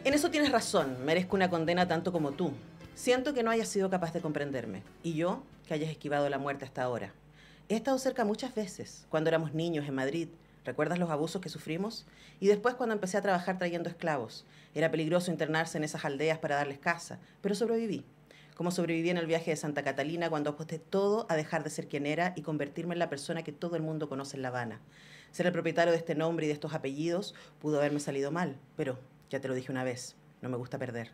En eso tienes razón, merezco una condena tanto como tú. Siento que no hayas sido capaz de comprenderme, y yo que hayas esquivado la muerte hasta ahora. He estado cerca muchas veces, cuando éramos niños en Madrid. ¿Recuerdas los abusos que sufrimos? Y después cuando empecé a trabajar trayendo esclavos. Era peligroso internarse en esas aldeas para darles casa, pero sobreviví. Como sobreviví en el viaje de Santa Catalina cuando aposté todo a dejar de ser quien era y convertirme en la persona que todo el mundo conoce en La Habana. Ser el propietario de este nombre y de estos apellidos pudo haberme salido mal, pero ya te lo dije una vez, no me gusta perder.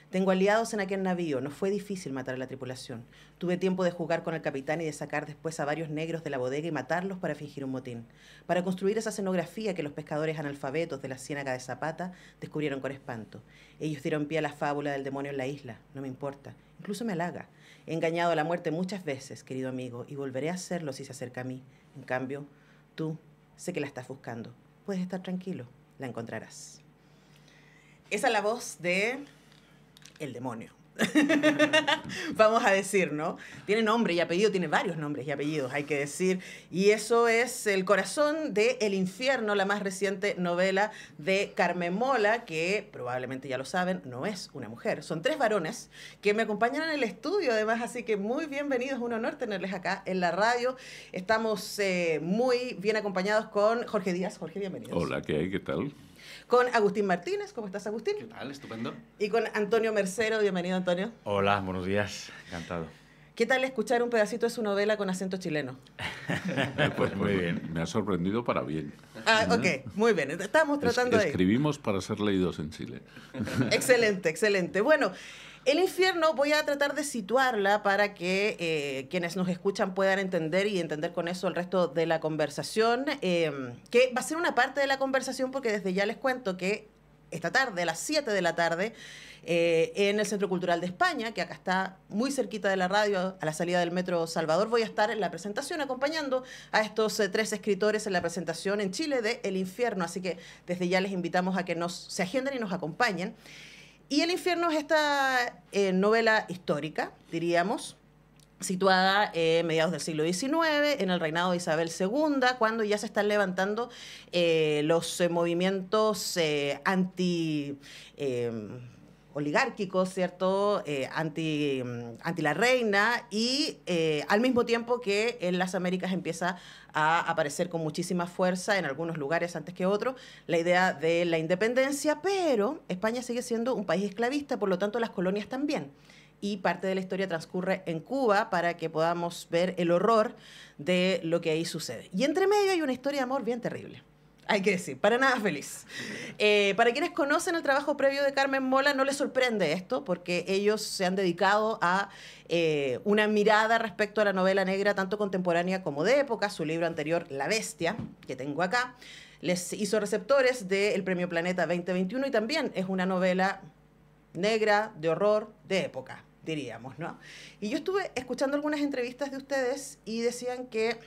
Tengo aliados en aquel navío, no fue difícil matar a la tripulación. Tuve tiempo de jugar con el capitán y de sacar después a varios negros de la bodega y matarlos para fingir un motín. Para construir esa escenografía que los pescadores analfabetos de la ciénaga de Zapata descubrieron con espanto. Ellos dieron pie a la fábula del demonio en la isla, no me importa, incluso me halaga. He engañado a la muerte muchas veces, querido amigo, y volveré a hacerlo si se acerca a mí. En cambio, tú, sé que la estás buscando. Puedes estar tranquilo, la encontrarás. Esa es la voz de el demonio. Vamos a decir, ¿no? Tiene nombre y apellido, tiene varios nombres y apellidos, hay que decir. Y eso es El corazón de El infierno, la más reciente novela de Carmen Mola, que probablemente ya lo saben, no es una mujer. Son 3 varones que me acompañan en el estudio, además, así que muy bienvenidos, un honor tenerles acá en la radio. Estamos muy bien acompañados con Jorge Díaz. Jorge, bienvenido. Hola, ¿qué hay? ¿Qué tal? Con Agustín Martínez. ¿Cómo estás, Agustín? ¿Qué tal? Estupendo. Y con Antonio Mercero. Bienvenido, Antonio. Hola, buenos días. Encantado. ¿Qué tal escuchar un pedacito de su novela con acento chileno? Pues muy bien. Me ha sorprendido para bien. Ah, ok, muy bien. Estamos tratando de... Escribimos para ser leídos en Chile. Excelente, excelente. Bueno, El infierno voy a tratar de situarla para que quienes nos escuchan puedan entender y entender con eso el resto de la conversación, que va a ser una parte de la conversación porque desde ya les cuento que esta tarde, a las 7 de la tarde, en el Centro Cultural de España, que acá está muy cerquita de la radio, a la salida del Metro Salvador, voy a estar en la presentación acompañando a estos 3 escritores en la presentación en Chile de El infierno, así que desde ya les invitamos a que se agenden y nos acompañen. Y El infierno es esta novela histórica, diríamos, situada en mediados del siglo XIX, en el reinado de Isabel II, cuando ya se están levantando los movimientos oligárquicos, ¿cierto? Anti la reina y al mismo tiempo que en las Américas empieza a aparecer con muchísima fuerza, en algunos lugares antes que otros, la idea de la independencia, pero España sigue siendo un país esclavista, por lo tanto las colonias también. Y parte de la historia transcurre en Cuba para que podamos ver el horror de lo que ahí sucede. Y entre medio hay una historia de amor bien terrible. Hay que decir, para nada feliz. Para quienes conocen el trabajo previo de Carmen Mola, no les sorprende esto, porque ellos se han dedicado a una mirada respecto a la novela negra, tanto contemporánea como de época. Su libro anterior, La Bestia, que tengo acá, les hizo receptores del Premio Planeta 2021 y también es una novela negra, de horror, de época, diríamos, ¿no? Y yo estuve escuchando algunas entrevistas de ustedes y decían que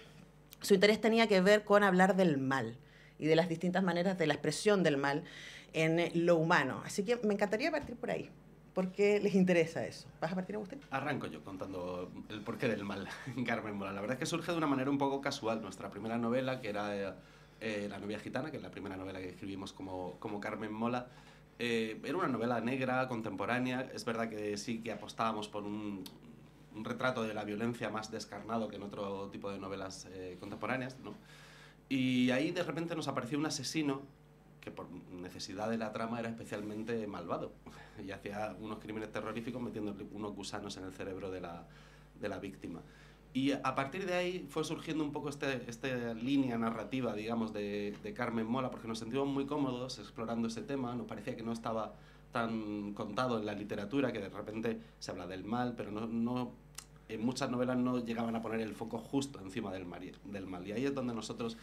su interés tenía que ver con hablar del mal y de las distintas maneras de la expresión del mal en lo humano. Así que me encantaría partir por ahí, porque les interesa eso. ¿Vas a partir, Agustín? Arranco yo contando el porqué del mal en Carmen Mola. La verdad es que surge de una manera un poco casual. Nuestra primera novela, que era La novia gitana, que es la primera novela que escribimos como Carmen Mola, era una novela negra, contemporánea. Es verdad que sí que apostábamos por un retrato de la violencia más descarnado que en otro tipo de novelas contemporáneas, ¿no? Y ahí de repente nos apareció un asesino que por necesidad de la trama era especialmente malvado y hacía unos crímenes terroríficos metiendo unos gusanos en el cerebro de la víctima. Y a partir de ahí fue surgiendo un poco esta línea narrativa, digamos, de Carmen Mola, porque nos sentimos muy cómodos explorando ese tema. Nos parecía que no estaba tan contado en la literatura, que de repente se habla del mal, pero en muchas novelas no llegaban a poner el foco justo encima del mal. Y ahí es donde nosotros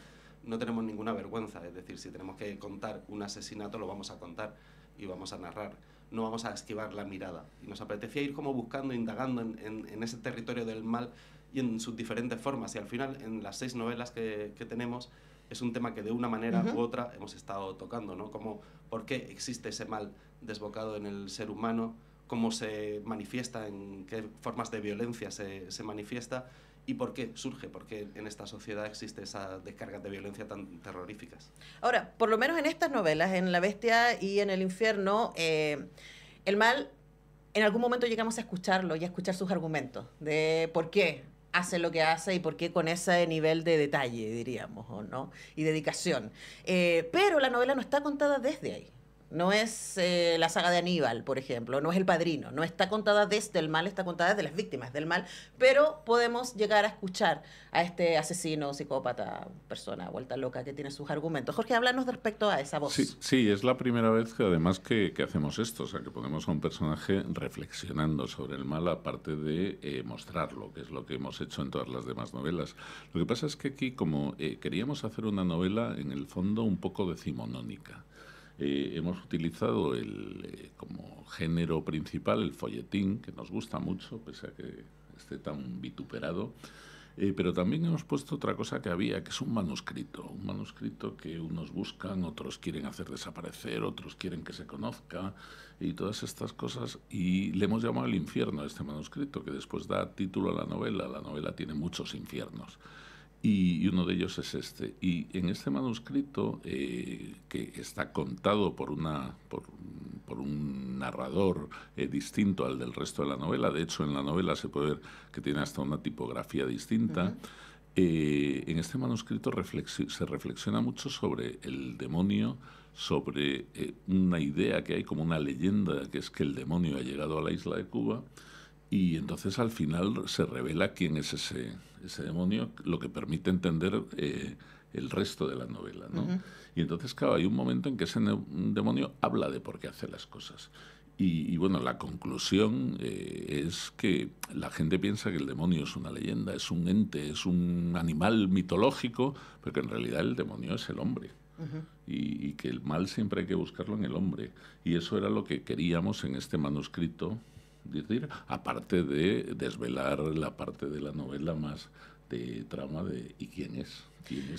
no tenemos ninguna vergüenza. Es decir, si tenemos que contar un asesinato, lo vamos a contar y vamos a narrar. No vamos a esquivar la mirada. Y nos apetecía ir como buscando, indagando en ese territorio del mal y en sus diferentes formas. Y al final, en las 6 novelas que tenemos, es un tema que de una manera u otra hemos estado tocando, ¿no? Como por qué existe ese mal desbocado en el ser humano, cómo se manifiesta, en qué formas de violencia se manifiesta ¿Y por qué surge? ¿Por qué en esta sociedad existe esa descarga de violencia tan terroríficas? Ahora, por lo menos en estas novelas, en La Bestia y en El Infierno, el mal, en algún momento llegamos a escucharlo y a escuchar sus argumentos de por qué hace lo que hace y por qué con ese nivel de detalle, diríamos, ¿o no? Y dedicación. Pero la novela no está contada desde ahí. No es la saga de Aníbal, por ejemplo, no es El Padrino, no está contada desde el mal, está contada desde las víctimas del mal, pero podemos llegar a escuchar a este asesino, psicópata, persona vuelta loca que tiene sus argumentos. Jorge, háblanos respecto a esa voz. Sí, es la primera vez que además que hacemos esto, o sea, que ponemos a un personaje reflexionando sobre el mal, aparte de mostrarlo, que es lo que hemos hecho en todas las demás novelas. Lo que pasa es que aquí, como queríamos hacer una novela, en el fondo, un poco decimonónica. Hemos utilizado como género principal el folletín, que nos gusta mucho, pese a que esté tan vituperado, pero también hemos puesto otra cosa que había, que es un manuscrito que unos buscan, otros quieren hacer desaparecer, otros quieren que se conozca, y todas estas cosas, y le hemos llamado El Infierno a este manuscrito, que después da título a la novela. La novela tiene muchos infiernos. Y uno de ellos es este. Y en este manuscrito, que está contado por un narrador distinto al del resto de la novela, de hecho en la novela se puede ver que tiene hasta una tipografía distinta, en este manuscrito se reflexiona mucho sobre el demonio, sobre una idea que hay como una leyenda, que es que el demonio ha llegado a la isla de Cuba. Y entonces al final se revela quién es ese demonio, lo que permite entender el resto de la novela, ¿no? Y entonces, claro, hay un momento en que ese demonio habla de por qué hace las cosas. Y bueno, la conclusión es que la gente piensa que el demonio es una leyenda, es un ente, es un animal mitológico, pero que en realidad el demonio es el hombre. Y que el mal siempre hay que buscarlo en el hombre. Y eso era lo que queríamos en este manuscrito decir, aparte de desvelar la parte de la novela más de trama de ¿y quién es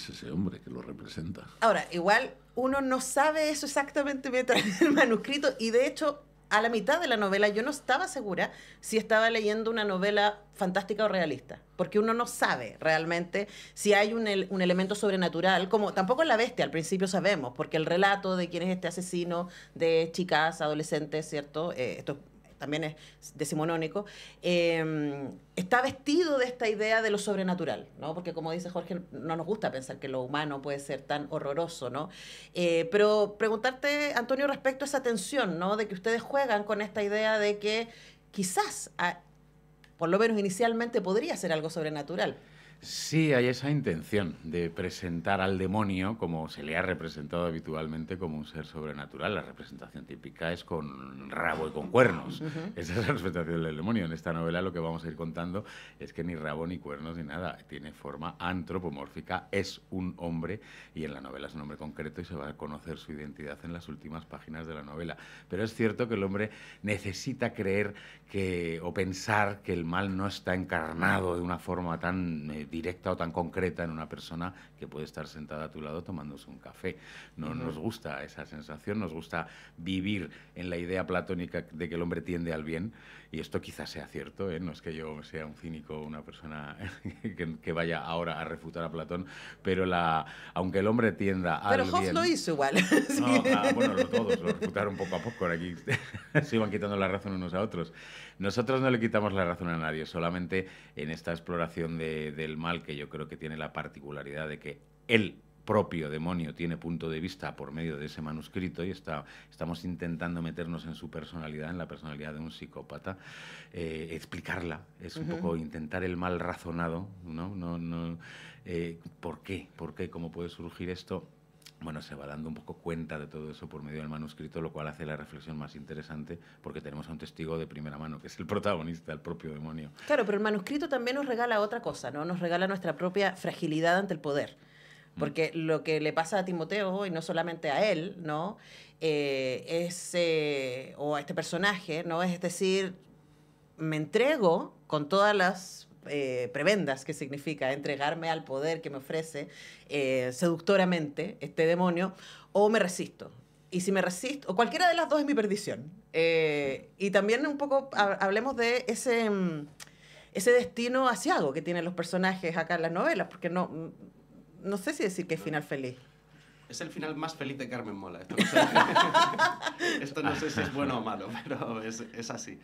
ese hombre que lo representa? Ahora, igual uno no sabe eso exactamente mientras lee el manuscrito, y de hecho a la mitad de la novela yo no estaba segura si estaba leyendo una novela fantástica o realista, porque uno no sabe realmente si hay un elemento sobrenatural, como tampoco en La Bestia al principio sabemos, porque el relato de quién es este asesino de chicas, adolescentes, ¿cierto? Esto también es decimonónico, está vestido de esta idea de lo sobrenatural, ¿no? Porque como dice Jorge, no nos gusta pensar que lo humano puede ser tan horroroso, ¿no? Pero preguntarte, Antonio, respecto a esa tensión, ¿no? De que ustedes juegan con esta idea de que quizás, por lo menos inicialmente, podría ser algo sobrenatural. Sí, hay esa intención de presentar al demonio como se le ha representado habitualmente, como un ser sobrenatural. La representación típica es con rabo y con cuernos. Esa es la representación del demonio. En esta novela lo que vamos a ir contando es que ni rabo ni cuernos ni nada. Tiene forma antropomórfica, es un hombre, y en la novela es un hombre concreto y se va a conocer su identidad en las últimas páginas de la novela. Pero es cierto que el hombre necesita creer o pensar que el mal no está encarnado de una forma tan directa o tan concreta en una persona que puede estar sentada a tu lado tomándose un café. No nos gusta esa sensación, nos gusta vivir en la idea platónica de que el hombre tiende al bien, y esto quizás sea cierto, no es que yo sea un cínico, una persona que vaya ahora a refutar a Platón, pero aunque el hombre tienda al bien... Pero Hobbes lo hizo igual. No, bueno, todos lo refutaron poco a poco, aquí se iban quitando la razón unos a otros. Nosotros no le quitamos la razón a nadie, solamente en esta exploración del mal, que yo creo que tiene la particularidad de que el propio demonio tiene punto de vista por medio de ese manuscrito, y estamos intentando meternos en su personalidad, en la personalidad de un psicópata, explicarla, es un poco intentar el mal razonado, ¿no? ¿Por qué? ¿Cómo puede surgir esto? Bueno, se va dando un poco cuenta de todo eso por medio del manuscrito, lo cual hace la reflexión más interesante, porque tenemos a un testigo de primera mano, que es el protagonista, el propio demonio. Claro, pero el manuscrito también nos regala otra cosa, ¿no? Nos regala nuestra propia fragilidad ante el poder. Porque lo que le pasa a Timoteo, y no solamente a él, ¿no? O a este personaje, ¿no? Es decir, me entrego con todas las prebendas que significa entregarme al poder que me ofrece seductoramente este demonio, o me resisto. Y si me resisto, o cualquiera de las dos es mi perdición. Y también un poco hablemos de ese ese destino aciago que tienen los personajes acá en las novelas, porque no sé si decir que es final feliz. Es el final más feliz de Carmen Mola. Esto no sé si es bueno o malo, pero es así.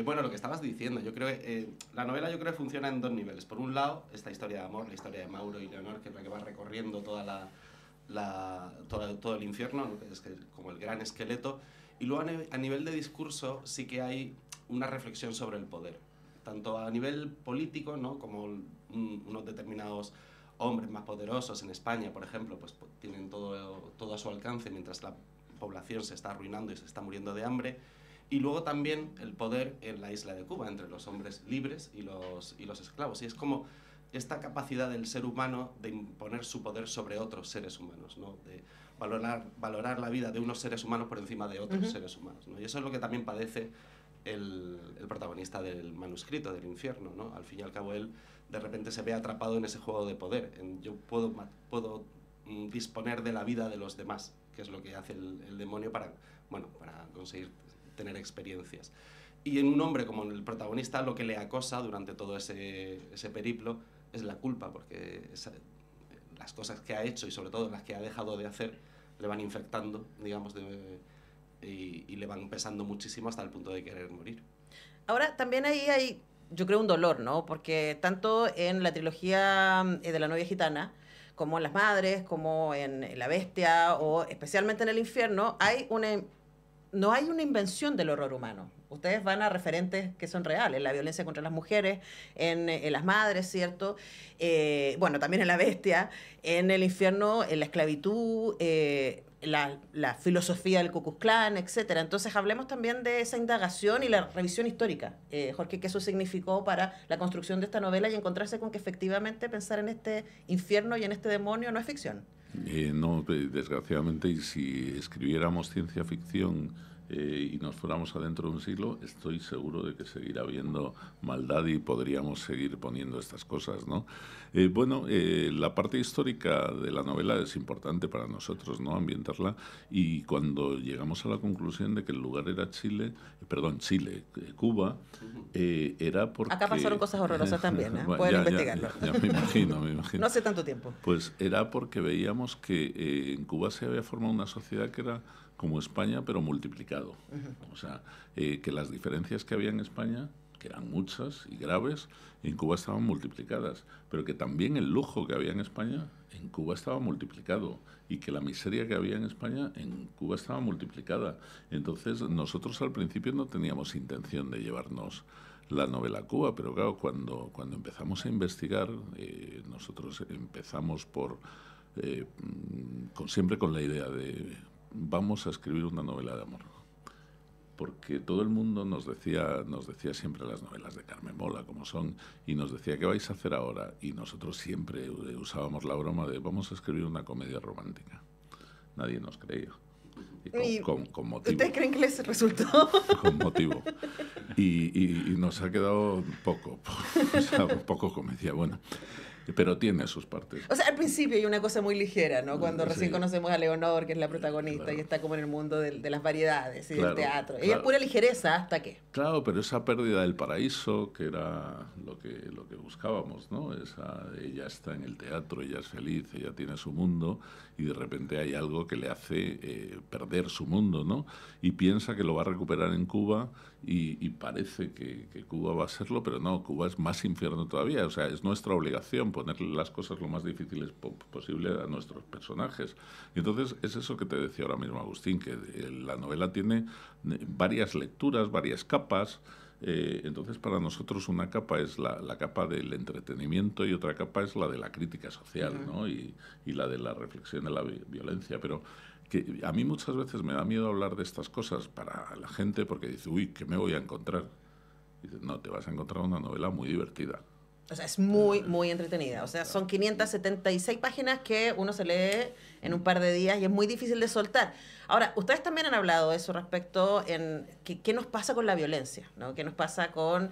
Bueno, lo que estabas diciendo, yo creo que la novela yo creo que funciona en dos niveles. Por un lado, esta historia de amor, la historia de Mauro y Leonor, que es la que va recorriendo todo el infierno, ¿no? Es que como el gran esqueleto. Y luego a nivel de discurso sí que hay una reflexión sobre el poder. Tanto a nivel político, ¿no? Como unos determinados hombres más poderosos en España, por ejemplo, pues tienen todo a su alcance mientras la población se está arruinando y se está muriendo de hambre. Y luego también el poder en la isla de Cuba, entre los hombres libres y los esclavos. Y es como esta capacidad del ser humano de imponer su poder sobre otros seres humanos, ¿no? De valorar la vida de unos seres humanos por encima de otros seres humanos, ¿no? Y eso es lo que también padece el protagonista del manuscrito, del infierno, ¿no? Al fin y al cabo, él de repente se ve atrapado en ese juego de poder. Yo puedo disponer de la vida de los demás, que es lo que hace el demonio para conseguir tener experiencias. Y en un hombre como el protagonista, lo que le acosa durante todo ese periplo es la culpa, porque las cosas que ha hecho y sobre todo las que ha dejado de hacer le van infectando, digamos, y le van pesando muchísimo hasta el punto de querer morir. Ahora, también ahí hay, yo creo, un dolor, ¿no? Porque tanto en la trilogía de La novia gitana, como en Las madres, como en La bestia, o especialmente en El infierno, no hay una invención del horror humano. Ustedes van a referentes que son reales, la violencia contra las mujeres, en Las madres, ¿cierto? Bueno, también en La bestia, en El infierno, en la esclavitud, la filosofía del Ku Klux Klan, etc. Entonces, hablemos también de esa indagación y la revisión histórica. Jorge, ¿qué eso significó para la construcción de esta novela y encontrarse con que efectivamente pensar en este infierno y en este demonio no es ficción? No, desgraciadamente, y si escribiéramos ciencia ficción y nos fuéramos adentro de un siglo, estoy seguro de que seguirá habiendo maldad y podríamos seguir poniendo estas cosas, ¿no? La parte histórica de la novela es importante para nosotros, ¿no? Ambientarla, y cuando llegamos a la conclusión de que el lugar era Cuba, era porque... Acá pasaron cosas horrorosas también, ¿eh? Pueden investigarlo. Ya me imagino. No hace tanto tiempo. Pues era porque veíamos que en Cuba se había formado una sociedad que era como España, pero multiplicado. O sea, que las diferencias que había en España, que eran muchas y graves, en Cuba estaban multiplicadas, pero que también el lujo que había en España, en Cuba estaba multiplicado, y que la miseria que había en España, en Cuba estaba multiplicada. Entonces, nosotros al principio no teníamos intención de llevarnos la novela a Cuba, pero claro, cuando empezamos a investigar, nosotros empezamos siempre con la idea de vamos a escribir una novela de amor, porque todo el mundo nos decía siempre las novelas de Carmen Mola como son, y nos decía, ¿qué vais a hacer ahora? Y nosotros siempre usábamos la broma de vamos a escribir una comedia romántica. Nadie nos creía. Y con motivo. ¿Ustedes creen que les resultó? Con motivo. Y nos ha quedado poco comedia, bueno. Pero tiene sus partes. O sea, al principio hay una cosa muy ligera, ¿no? Cuando recién conocemos a Leonor, que es la protagonista, claro. Y está como en el mundo de las variedades y claro, del teatro. Claro. Ella es pura ligereza, ¿hasta qué? Claro, pero esa pérdida del paraíso, que era lo que buscábamos, ¿no? Ella está en el teatro, ella es feliz, ella tiene su mundo, y de repente hay algo que le hace perder su mundo, ¿no? Y piensa que lo va a recuperar en Cuba, y parece que Cuba va a serlo, pero no, Cuba es más infierno todavía. O sea, es nuestra obligación ponerle las cosas lo más difíciles posible a nuestros personajes. Y entonces es eso que te decía ahora mismo Agustín, que la novela tiene varias lecturas, varias capas. Entonces, para nosotros una capa es la capa del entretenimiento y otra capa es la de la crítica social, ¿no? Y la de la reflexión de la violencia. Pero que a mí muchas veces me da miedo hablar de estas cosas para la gente, porque dice, uy, ¿qué me voy a encontrar? Y dices, no, te vas a encontrar una novela muy divertida. O sea, es muy, muy entretenida. O sea, son 576 páginas que uno se lee en un par de días y es muy difícil de soltar. Ahora, ustedes también han hablado de eso respecto en qué nos pasa con la violencia, ¿no? ¿Qué nos pasa con...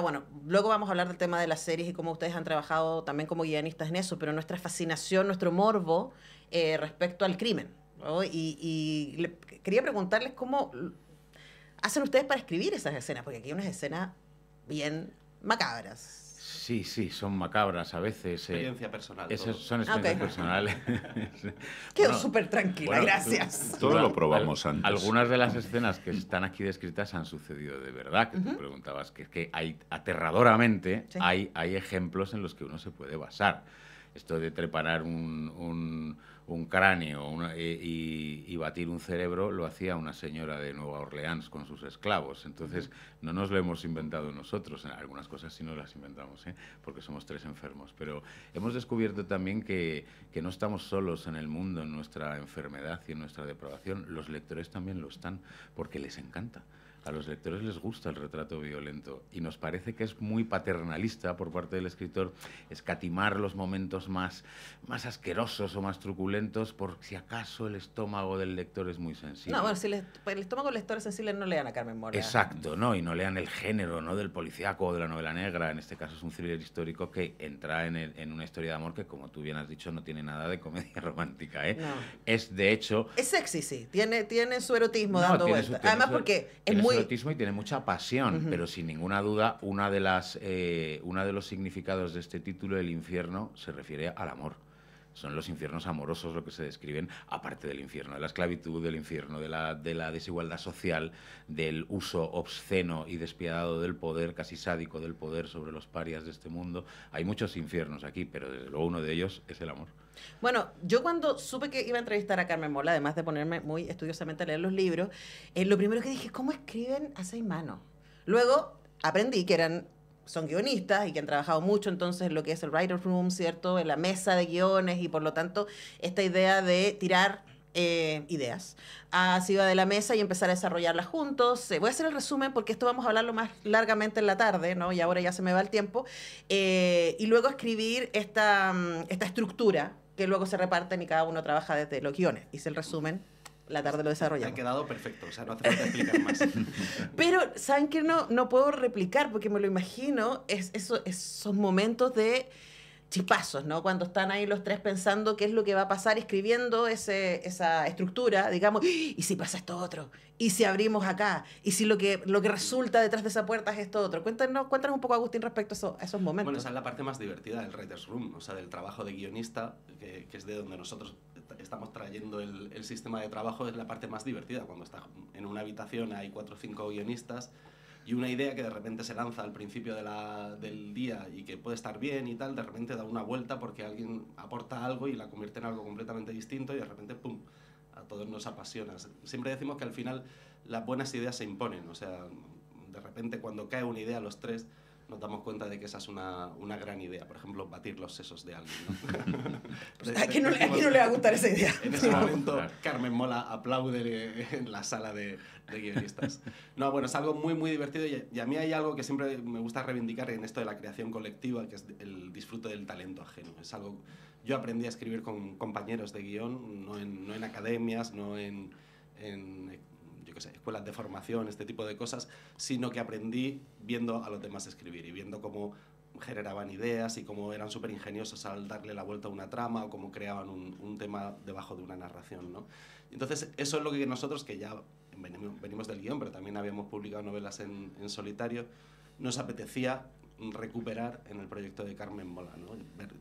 bueno, luego vamos a hablar del tema de las series y cómo ustedes han trabajado también como guionistas en eso, pero nuestra fascinación, nuestro morbo respecto al crimen, ¿no? Quería preguntarles cómo hacen ustedes para escribir esas escenas, porque aquí hay unas escenas bien macabras. Sí, son macabras a veces. Experiencia personal. Son experiencias personales. Quedo súper tranquila, gracias. Todo lo probamos antes. Algunas de las escenas que están aquí descritas han sucedido de verdad, que tú preguntabas, que es que hay, aterradoramente, Sí. hay ejemplos en los que uno se puede basar. Esto de preparar un cráneo y batir un cerebro lo hacía una señora de Nueva Orleans con sus esclavos. Entonces, no nos lo hemos inventado nosotros. En algunas cosas sí nos las inventamos, porque somos 3 enfermos. Pero hemos descubierto también que no estamos solos en el mundo, en nuestra enfermedad y en nuestra depravación. Los lectores también lo están, porque les encanta. A los lectores les gusta el retrato violento y nos parece que es muy paternalista por parte del escritor escatimar los momentos más asquerosos o más truculentos por si acaso el estómago del lector es muy sensible. No, bueno, si el estómago del lector es sensible, no lean a Carmen Mola. Exacto, ¿no? Y no lean el género, ¿no?, del policíaco o de la novela negra. En este caso es un thriller histórico que entra en una historia de amor que, como tú bien has dicho, no tiene nada de comedia romántica, ¿eh? No. Es, de hecho... Es sexy, sí. Tiene su erotismo No, dando tiene vueltas. su- Además, tiene su- porque es tiene muy... su erotismo y tiene mucha pasión, pero sin ninguna duda uno de los significados de este título, el infierno, se refiere al amor. Son los infiernos amorosos lo que se describen, aparte del infierno de la esclavitud, del infierno de la desigualdad social, del uso obsceno y despiadado del poder, casi sádico del poder sobre los parias de este mundo. Hay muchos infiernos aquí, pero desde luego uno de ellos es el amor. Bueno, yo cuando supe que iba a entrevistar a Carmen Mola, además de ponerme muy estudiosamente a leer los libros, lo primero que dije, ¿cómo escriben a 6 manos? Luego aprendí que son guionistas y que han trabajado mucho entonces en lo que es el writer's room, ¿cierto? En la mesa de guiones y por lo tanto esta idea de tirar ideas arriba de la mesa y empezar a desarrollarlas juntos. Voy a hacer el resumen porque esto vamos a hablarlo más largamente en la tarde, ¿no? Y ahora ya se me va el tiempo. Y luego escribir esta estructura que luego se reparten y cada uno trabaja desde los guiones. Hice el resumen. La tarde lo Ha desarrollamos. quedado perfecto, o sea, no hace falta explicar más. Pero, ¿saben qué? No puedo replicar porque me lo imagino, esos momentos de chispazos, ¿no? Cuando están ahí los 3 pensando qué es lo que va a pasar, escribiendo esa estructura, digamos, ¿y si pasa esto otro? ¿Y si abrimos acá? ¿Y si lo que resulta detrás de esa puerta es esto otro? Cuéntanos un poco, Agustín, respecto a esos momentos. Bueno, esa es la parte más divertida del writer's room, o sea, del trabajo de guionista, que es de donde nosotros estamos trayendo el sistema de trabajo, es la parte más divertida, cuando está en una habitación hay 4 o 5 guionistas y una idea que de repente se lanza al principio del día y que puede estar bien y tal, de repente da una vuelta porque alguien aporta algo y la convierte en algo completamente distinto y de repente, ¡pum!, a todos nos apasiona. Siempre decimos que al final las buenas ideas se imponen, o sea, de repente cuando cae una idea a los 3 nos damos cuenta de que esa es una gran idea. Por ejemplo, batir los sesos de alguien, ¿no? ¿A quién no le va a gustar esa idea? En ese momento, Carmen Mola aplaude en la sala de guionistas. No, bueno, es algo muy, muy divertido y a mí hay algo que siempre me gusta reivindicar en esto de la creación colectiva, que es el disfrute del talento ajeno. Es algo... Yo aprendí a escribir con compañeros de guión, no en academias, no en yo qué sé, escuelas de formación, este tipo de cosas, sino que aprendí viendo a los demás escribir y viendo cómo generaban ideas y cómo eran súper ingeniosos al darle la vuelta a una trama o cómo creaban un tema debajo de una narración, ¿no? Entonces, eso es lo que nosotros, que ya venimos del guión, pero también habíamos publicado novelas en solitario, nos apetecía recuperar en el proyecto de Carmen Mola, ¿no?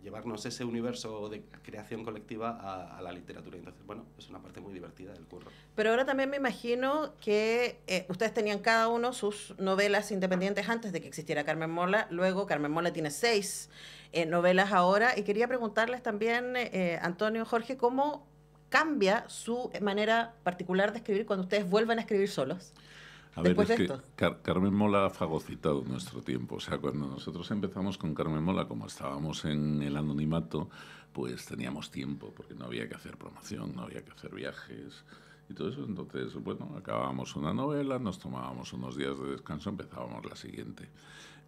Llevarnos ese universo de creación colectiva a la literatura. Entonces, bueno, es una parte muy divertida del curro. Pero ahora también me imagino que ustedes tenían cada uno sus novelas independientes antes de que existiera Carmen Mola. Luego Carmen Mola tiene 6 novelas ahora. Y quería preguntarles también, Antonio, Jorge, ¿cómo cambia su manera particular de escribir cuando ustedes vuelven a escribir solos? A ver, Después es de que esto. Carmen Mola ha fagocitado nuestro tiempo. O sea, cuando nosotros empezamos con Carmen Mola, como estábamos en el anonimato, pues teníamos tiempo, porque no había que hacer promoción, no había que hacer viajes y todo eso. Entonces, bueno, acabábamos una novela, nos tomábamos unos días de descanso, empezábamos la siguiente.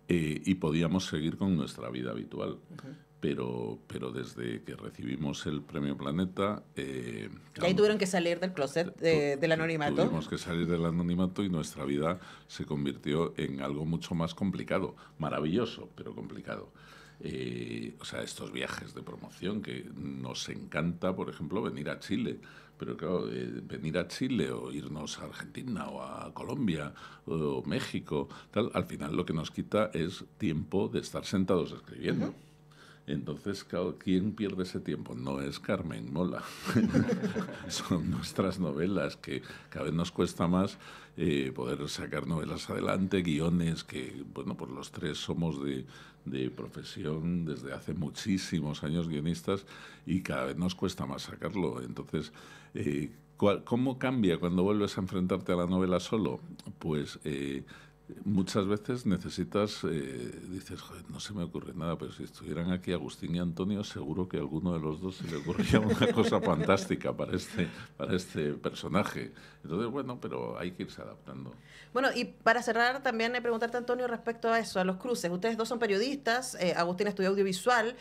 Y podíamos seguir con nuestra vida habitual. Pero desde que recibimos el Premio Planeta... Y ahí tuvieron que salir del closet del anonimato. Tuvimos que salir del anonimato y nuestra vida se convirtió en algo mucho más complicado. Maravilloso, pero complicado. o sea, estos viajes de promoción que nos encanta, por ejemplo, venir a Chile. Pero claro, venir a Chile o irnos a Argentina o a Colombia o México, tal, al final lo que nos quita es tiempo de estar sentados escribiendo. Entonces, claro, ¿quién pierde ese tiempo? No es Carmen Mola. Son nuestras novelas, que cada vez nos cuesta más poder sacar novelas adelante, guiones que, bueno, pues los tres somos de profesión desde hace muchísimos años guionistas y cada vez nos cuesta más sacarlo. Entonces, ¿cómo cambia cuando vuelves a enfrentarte a la novela solo? Pues muchas veces necesitas, dices, joder, no se me ocurre nada, pero si estuvieran aquí Agustín y Antonio, seguro que a alguno de los dos se le ocurría una cosa fantástica para este personaje. Entonces, bueno, pero hay que irse adaptando. Bueno, y para cerrar, también preguntarte, Antonio, respecto a eso, a los cruces. Ustedes dos son periodistas, Agustín estudió audiovisual,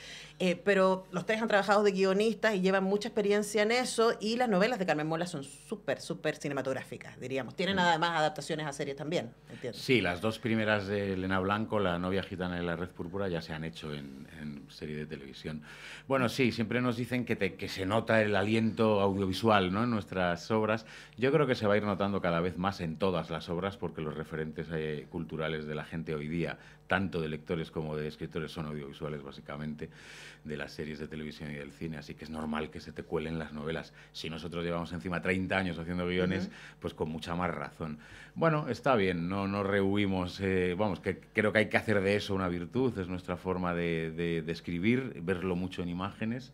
pero los tres han trabajado de guionistas y llevan mucha experiencia en eso, y las novelas de Carmen Mola son súper cinematográficas, diríamos. Tienen además adaptaciones a series también, ¿entiendes? Sí, las dos primeras de Elena Blanco, La novia gitana y La red púrpura, ya se han hecho en serie de televisión. Bueno, sí, siempre nos dicen que se nota el aliento audiovisual, ¿no?, en nuestras obras. Yo creo que se va a ir notando cada vez más en todas las obras, porque los referentes culturales de la gente hoy día, tanto de lectores como de escritores, son audiovisuales, básicamente, de las series de televisión y del cine, así que es normal que se te cuelen las novelas. Si nosotros llevamos encima 30 años haciendo guiones, pues con mucha más razón. Bueno, está bien, no rehuimos, vamos, que creo que hay que hacer de eso una virtud, es nuestra forma de escribir, verlo mucho en imágenes,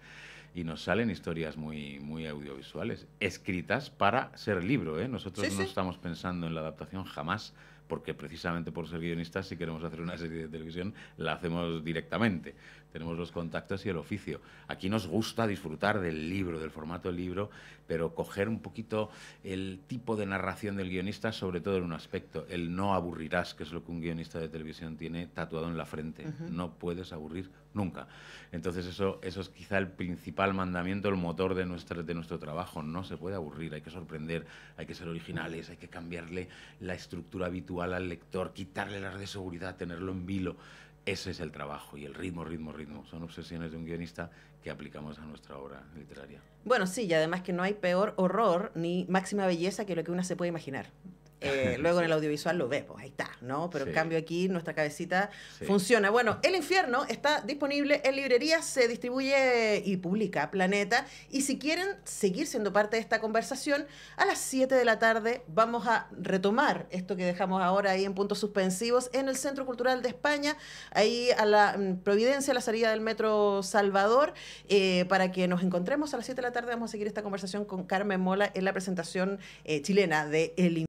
y nos salen historias muy audiovisuales, escritas para ser libro, ¿eh? Nosotros no estamos pensando en la adaptación jamás, porque precisamente por ser guionistas, si queremos hacer una serie de televisión, la hacemos directamente. Tenemos los contactos y el oficio. Aquí nos gusta disfrutar del libro, del formato del libro, pero coger un poquito el tipo de narración del guionista, sobre todo en un aspecto, el no aburrirás, que es lo que un guionista de televisión tiene tatuado en la frente. No puedes aburrir nunca. Entonces eso es quizá el principal mandamiento, el motor de nuestro trabajo. No se puede aburrir, hay que sorprender, hay que ser originales, hay que cambiarle la estructura habitual al lector, quitarle las de seguridad, tenerlo en vilo. Ese es el trabajo, y el ritmo. Son obsesiones de un guionista que aplicamos a nuestra obra literaria. Bueno, sí, y además que no hay peor horror ni máxima belleza que lo que uno se puede imaginar. Luego en el audiovisual lo ve, pues ahí está, ¿no? Pero en cambio aquí nuestra cabecita funciona. Bueno, El infierno está disponible en librerías, se distribuye y publica Planeta. Y si quieren seguir siendo parte de esta conversación, a las 7 de la tarde vamos a retomar esto que dejamos ahora ahí en puntos suspensivos en el Centro Cultural de España, ahí a la Providencia, a la salida del Metro Salvador, para que nos encontremos a las 7 de la tarde. Vamos a seguir esta conversación con Carmen Mola en la presentación chilena de El infierno.